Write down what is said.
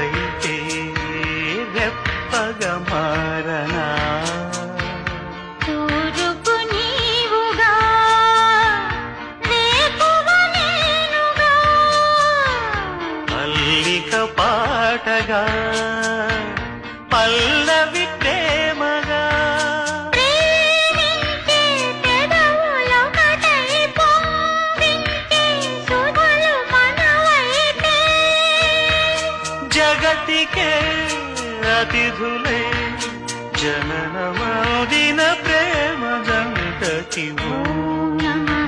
రేపైతే రెప్పగా మారనా తూర్పు నీవుగా రేపువ నేనుగా అల్లిక పాటగా పల్లవి ప్రేమగా ప్రేమించే పెదవులొకటై పొంగించే సుధలు మనవైతే జగతికే అతిథులే జననమదిన ప్రేమ జంటకి ఓం నమః